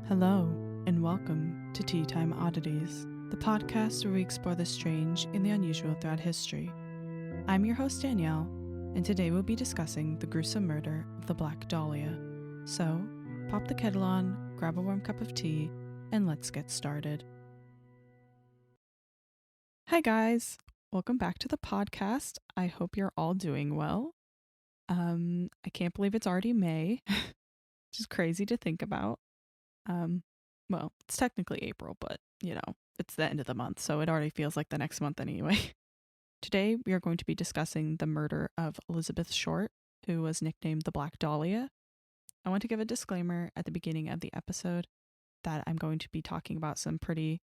Hello, and welcome to Teatime Oddities, the podcast where we explore the strange and the unusual throughout history. I'm your host, Danielle, and today we'll be discussing the gruesome murder of the Black Dahlia. So, pop the kettle on, grab a warm cup of tea, and let's get started. Hi guys, welcome back to the podcast. I hope you're all doing well. I can't believe it's already May, which is crazy to think about. Well, it's technically April, but, it's the end of the month, so it already feels like the next month anyway. Today, we are going to be discussing the murder of Elizabeth Short, who was nicknamed the Black Dahlia. I want to give a disclaimer at the beginning of the episode that I'm going to be talking about some pretty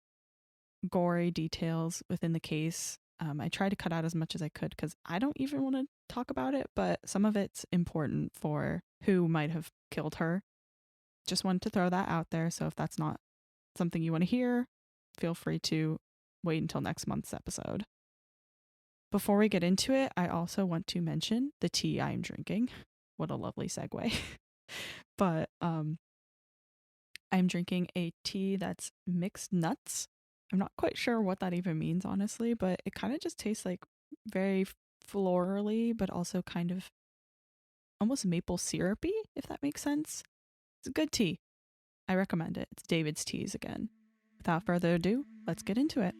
gory details within the case. I tried to cut out as much as I could because I don't even want to talk about it, but some of it's important for who might have killed her. Just wanted to throw that out there, so if that's not something you want to hear, feel free to wait until next month's episode. Before we get into it, I also want to mention the tea I'm drinking. What a lovely segue. But I'm drinking a tea that's mixed nuts. I'm not quite sure what that even means, honestly, but it kind of just tastes like very florally, but also kind of almost maple syrupy, if that makes sense. It's a good tea. I recommend it. It's David's Teas again. Without further ado, let's get into it.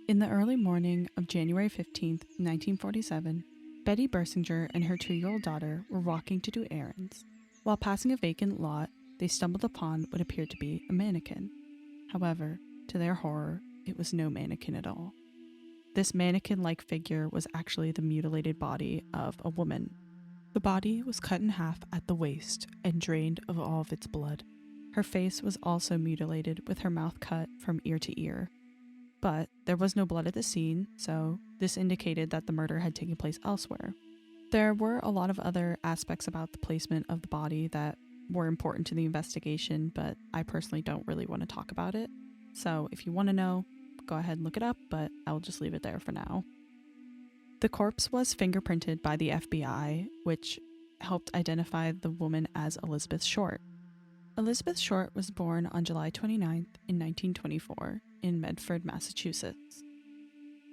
In the early morning of January 15th, 1947, Betty Bersinger and her 2-year-old daughter were walking to do errands. While passing a vacant lot, they stumbled upon what appeared to be a mannequin. However, to their horror, it was no mannequin at all. This mannequin-like figure was actually the mutilated body of a woman. The body was cut in half at the waist and drained of all of its blood. Her face was also mutilated with her mouth cut from ear to ear. But there was no blood at the scene, so this indicated that the murder had taken place elsewhere. There were a lot of other aspects about the placement of the body that were important to the investigation, but I personally don't really want to talk about it. So if you want to know, go ahead and look it up, but I'll just leave it there for now. The corpse was fingerprinted by the FBI, which helped identify the woman as Elizabeth Short. Elizabeth Short was born on July 29th in 1924 in Medford, Massachusetts.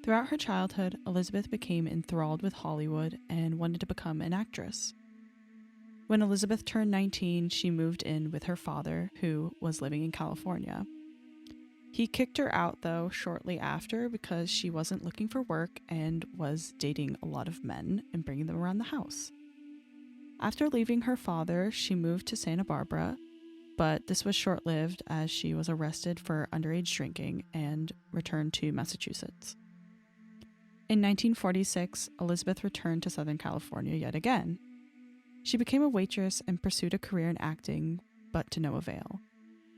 Throughout her childhood, Elizabeth became enthralled with Hollywood and wanted to become an actress. When Elizabeth turned 19, she moved in with her father, who was living in California. He kicked her out, though, shortly after because she wasn't looking for work and was dating a lot of men and bringing them around the house. After leaving her father, she moved to Santa Barbara, but this was short-lived as she was arrested for underage drinking and returned to Massachusetts. In 1946, Elizabeth returned to Southern California yet again. She became a waitress and pursued a career in acting, but to no avail.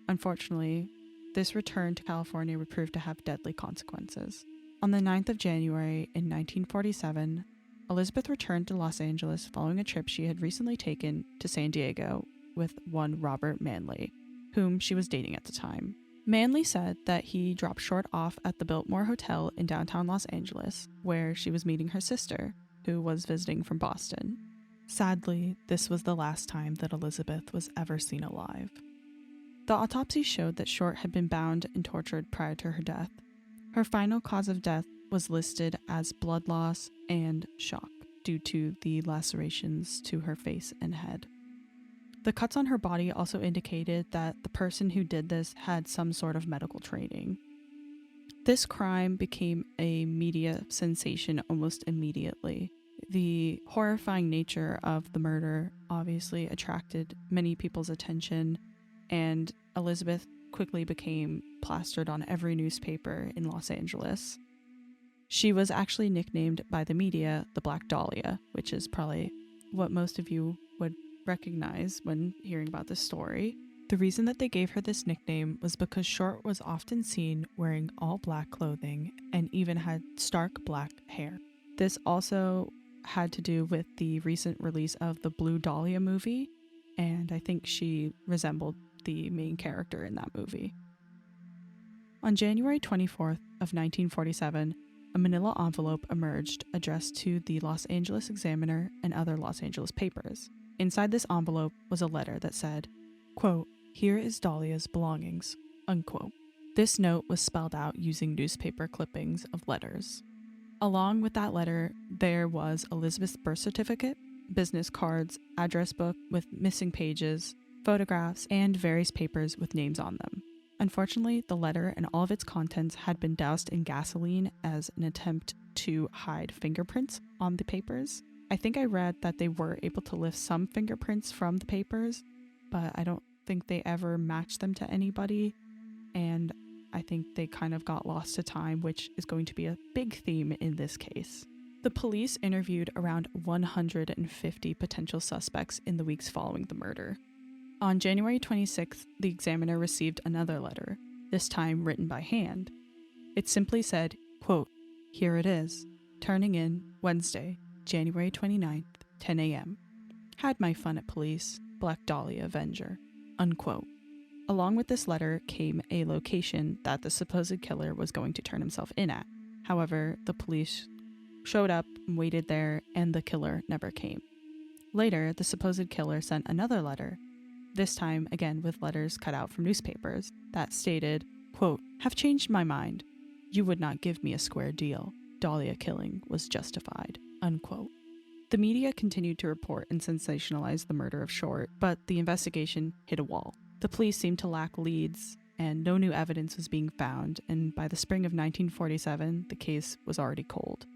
Unfortunately, this return to California would prove to have deadly consequences. On the 9th of January in 1947, Elizabeth returned to Los Angeles following a trip she had recently taken to San Diego with one Robert Manley, whom she was dating at the time. Manley said that he dropped Short off at the Biltmore Hotel in downtown Los Angeles, where she was meeting her sister, who was visiting from Boston. Sadly, this was the last time that Elizabeth was ever seen alive. The autopsy showed that Short had been bound and tortured prior to her death. Her final cause of death was listed as blood loss and shock due to the lacerations to her face and head. The cuts on her body also indicated that the person who did this had some sort of medical training. This crime became a media sensation almost immediately. The horrifying nature of the murder obviously attracted many people's attention, and Elizabeth quickly became plastered on every newspaper in Los Angeles. She was actually nicknamed by the media the Black Dahlia, which is probably what most of you would recognize when hearing about this story. The reason that they gave her this nickname was because Short was often seen wearing all black clothing and even had stark black hair. This also had to do with the recent release of the Blue Dahlia movie, and I think she resembled the main character in that movie. On January 24th of 1947, a manila envelope emerged addressed to the Los Angeles Examiner and other Los Angeles papers. Inside this envelope was a letter that said, quote, "Here is Dahlia's belongings," unquote. This note was spelled out using newspaper clippings of letters. Along with that letter, there was Elizabeth's birth certificate, business cards, address book with missing pages, photographs, and various papers with names on them. Unfortunately, the letter and all of its contents had been doused in gasoline as an attempt to hide fingerprints on the papers. I think I read that they were able to lift some fingerprints from the papers, but I don't think they ever matched them to anybody, and I think they kind of got lost to time, which is going to be a big theme in this case. The police interviewed around 150 potential suspects in the weeks following the murder. On January 26th, the examiner received another letter, this time written by hand. It simply said, quote, "Here it is. Turning in Wednesday, January 29th, 10 a.m. Had my fun at police. Black Dahlia Avenger," unquote. Along with this letter came a location that the supposed killer was going to turn himself in at. However, the police showed up and waited there, and the killer never came. Later, the supposed killer sent another letter, this time again with letters cut out from newspapers, that stated, quote, "Have changed my mind. You would not give me a square deal. Dahlia killing was justified," unquote. The media continued to report and sensationalize the murder of Short, but the investigation hit a wall. The police seemed to lack leads, and no new evidence was being found, and by the spring of 1947, the case was already cold.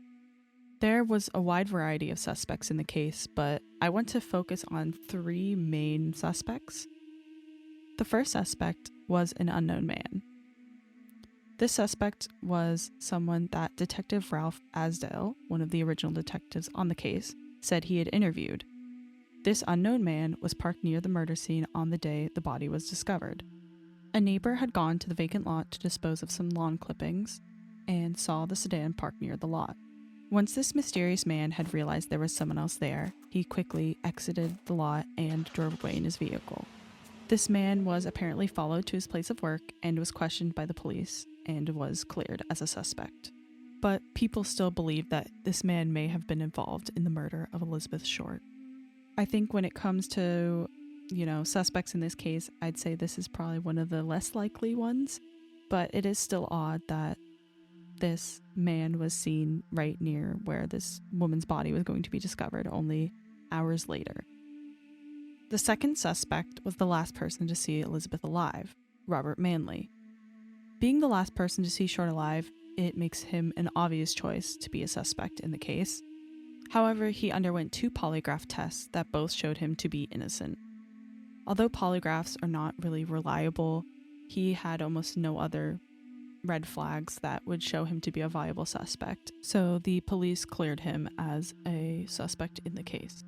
There was a wide variety of suspects in the case, but I want to focus on three main suspects. The first suspect was an unknown man. This suspect was someone that Detective Ralph Asdale, one of the original detectives on the case, said he had interviewed. This unknown man was parked near the murder scene on the day the body was discovered. A neighbor had gone to the vacant lot to dispose of some lawn clippings and saw the sedan parked near the lot. Once this mysterious man had realized there was someone else there, he quickly exited the lot and drove away in his vehicle. This man was apparently followed to his place of work and was questioned by the police and was cleared as a suspect. But people still believe that this man may have been involved in the murder of Elizabeth Short. I think when it comes to, suspects in this case, I'd say this is probably one of the less likely ones, but it is still odd that this man was seen right near where this woman's body was going to be discovered only hours later. The second suspect was the last person to see Elizabeth alive, Robert Manley. Being the last person to see Short alive, it makes him an obvious choice to be a suspect in the case. However, he underwent 2 polygraph tests that both showed him to be innocent. Although polygraphs are not really reliable, he had almost no other red flags that would show him to be a viable suspect, so the police cleared him as a suspect in the case.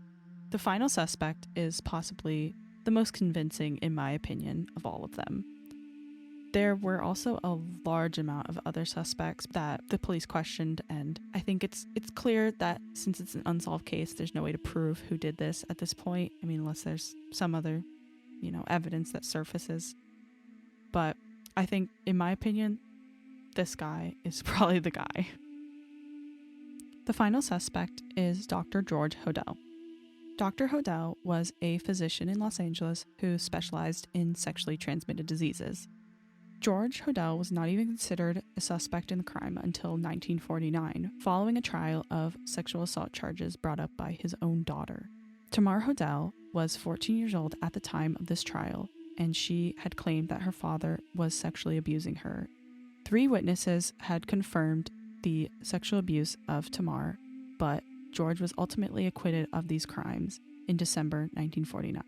The final suspect is possibly the most convincing, in my opinion, of all of them. There were also a large amount of other suspects that the police questioned, and I think it's clear that since it's an unsolved case, there's no way to prove who did this at this point. I mean, unless there's some other, evidence that surfaces. But I think, in my opinion, this guy is probably the guy. The final suspect is Dr. George Hodel. Dr. Hodel was a physician in Los Angeles who specialized in sexually transmitted diseases. George Hodel was not even considered a suspect in the crime until 1949, following a trial of sexual assault charges brought up by his own daughter. Tamar Hodel was 14 years old at the time of this trial, and she had claimed that her father was sexually abusing her. 3 witnesses had confirmed the sexual abuse of Tamar, but George was ultimately acquitted of these crimes in December 1949.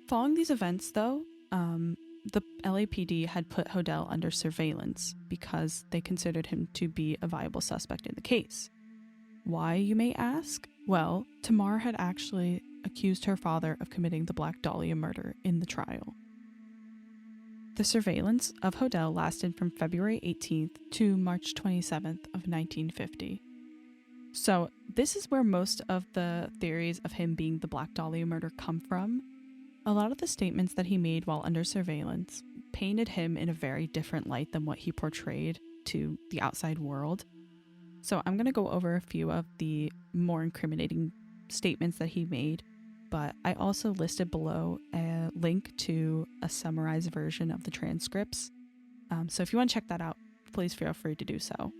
Following these events, though, the LAPD had put Hodel under surveillance because they considered him to be a viable suspect in the case. Why, you may ask? Well, Tamar had actually accused her father of committing the Black Dahlia murder in the trial. The surveillance of Hodel lasted from February 18th to March 27th of 1950. So this is where most of the theories of him being the Black Dahlia murder come from. A lot of the statements that he made while under surveillance painted him in a very different light than what he portrayed to the outside world. So I'm going to go over a few of the more incriminating statements that he made, but I also listed below a link to a summarized version of the transcripts. So if you want to check that out, please feel free to do so.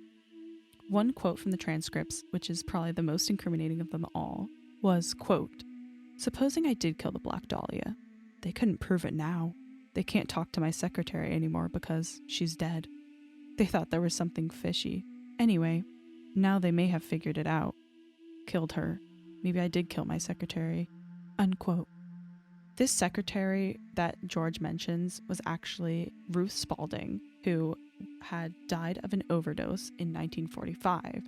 One quote from the transcripts, which is probably the most incriminating of them all, was, quote, "Supposing I did kill the Black Dahlia. They couldn't prove it now. They can't talk to my secretary anymore because she's dead. They thought there was something fishy. Anyway, now they may have figured it out. Killed her. Maybe I did kill my secretary." Unquote. This secretary that George mentions was actually Ruth Spaulding, who had died of an overdose in 1945.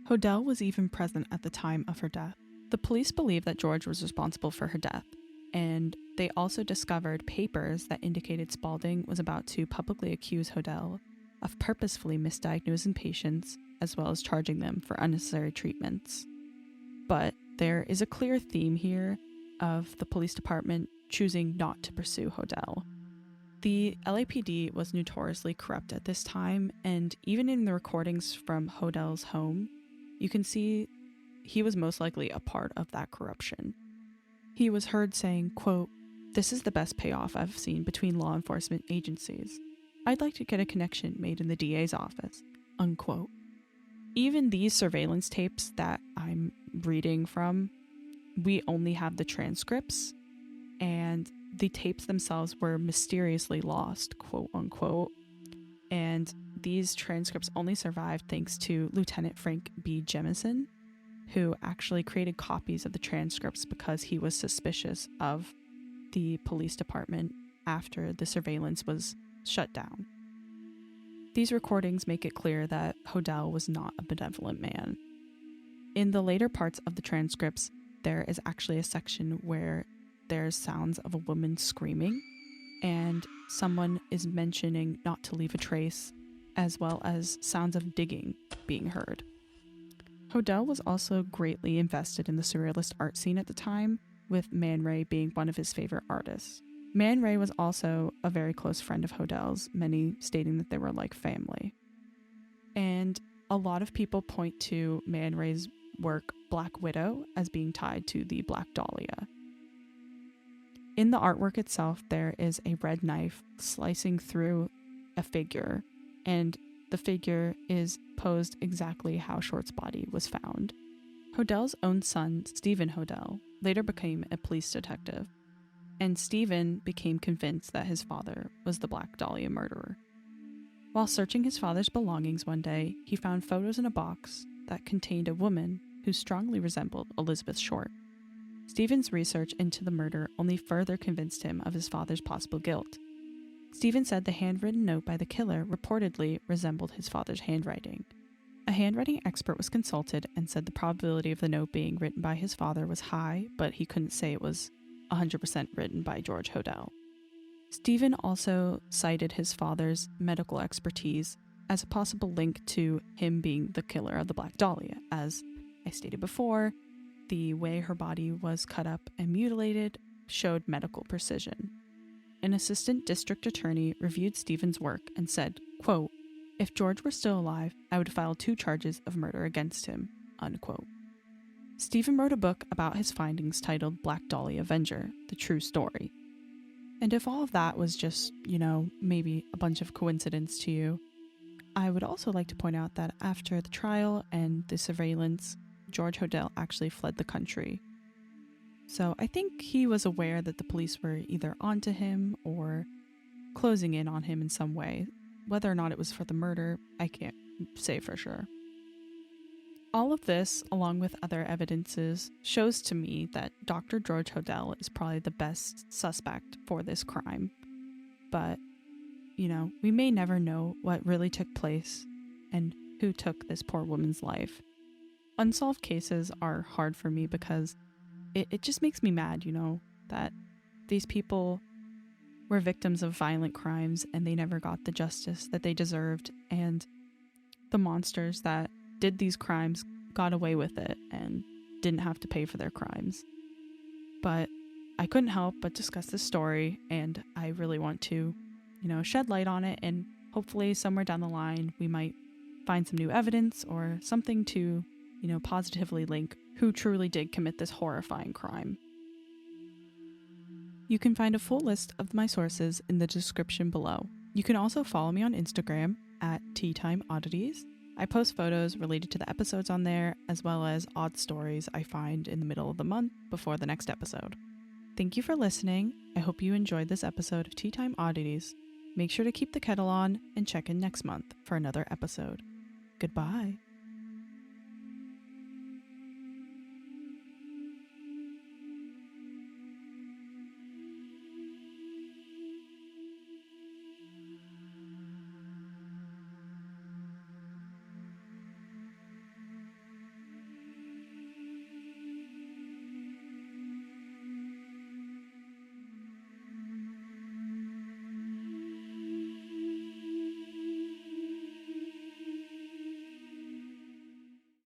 Hodel was even present at the time of her death. The police believe that George was responsible for her death, and they also discovered papers that indicated Spaulding was about to publicly accuse Hodel of purposefully misdiagnosing patients as well as charging them for unnecessary treatments. But there is a clear theme here of the police department choosing not to pursue Hodel. The LAPD was notoriously corrupt at this time, and even in the recordings from Hodel's home, you can see he was most likely a part of that corruption. He was heard saying, quote, "This is the best payoff I've seen between law enforcement agencies. I'd like to get a connection made in the DA's office," unquote. Even these surveillance tapes that I'm reading from, we only have the transcripts, and the tapes themselves were mysteriously lost, quote unquote. And these transcripts only survived thanks to Lieutenant Frank B. Jemison, who actually created copies of the transcripts because he was suspicious of the police department after the surveillance was shut down. These recordings make it clear that Hodel was not a benevolent man. In the later parts of the transcripts, there is actually a section where there's sounds of a woman screaming, and someone is mentioning not to leave a trace, as well as sounds of digging being heard. Hodel was also greatly invested in the surrealist art scene at the time, with Man Ray being one of his favorite artists. Man Ray was also a very close friend of Hodel's, many stating that they were like family. And a lot of people point to Man Ray's work Black Widow as being tied to the Black Dahlia. In the artwork itself, there is a red knife slicing through a figure, and the figure is posed exactly how Short's body was found. Hodel's own son, Stephen Hodel, later became a police detective, and Stephen became convinced that his father was the Black Dahlia murderer. While searching his father's belongings one day, he found photos in a box that contained a woman who strongly resembled Elizabeth Short. Stephen's research into the murder only further convinced him of his father's possible guilt. Stephen said the handwritten note by the killer reportedly resembled his father's handwriting. A handwriting expert was consulted and said the probability of the note being written by his father was high, but he couldn't say it was 100% written by George Hodel. Stephen also cited his father's medical expertise as a possible link to him being the killer of the Black Dahlia. As I stated before, the way her body was cut up and mutilated showed medical precision. An assistant district attorney reviewed Stephen's work and said, quote, "If George were still alive, I would file 2 charges of murder against him," unquote. Stephen wrote a book about his findings titled Black Dahlia Avenger, The True Story. And if all of that was just, maybe a bunch of coincidence to you, I would also like to point out that after the trial and the surveillance, George Hodel actually fled the country. So I think he was aware that the police were either onto him or closing in on him in some way. Whether or not it was for the murder, I can't say for sure. All of this, along with other evidences, shows to me that Dr. George Hodel is probably the best suspect for this crime. But, we may never know what really took place and who took this poor woman's life. Unsolved cases are hard for me because it just makes me mad, that these people were victims of violent crimes and they never got the justice that they deserved, and the monsters that did these crimes got away with it and didn't have to pay for their crimes. But I couldn't help but discuss this story, and I really want to, shed light on it, and hopefully somewhere down the line we might find some new evidence or something to, positively link who truly did commit this horrifying crime. You can find a full list of my sources in the description below. You can also follow me on Instagram at Teatime Oddities. I post photos related to the episodes on there, as well as odd stories I find in the middle of the month before the next episode. Thank you for listening. I hope you enjoyed this episode of Teatime Oddities. Make sure to keep the kettle on and check in next month for another episode. Goodbye.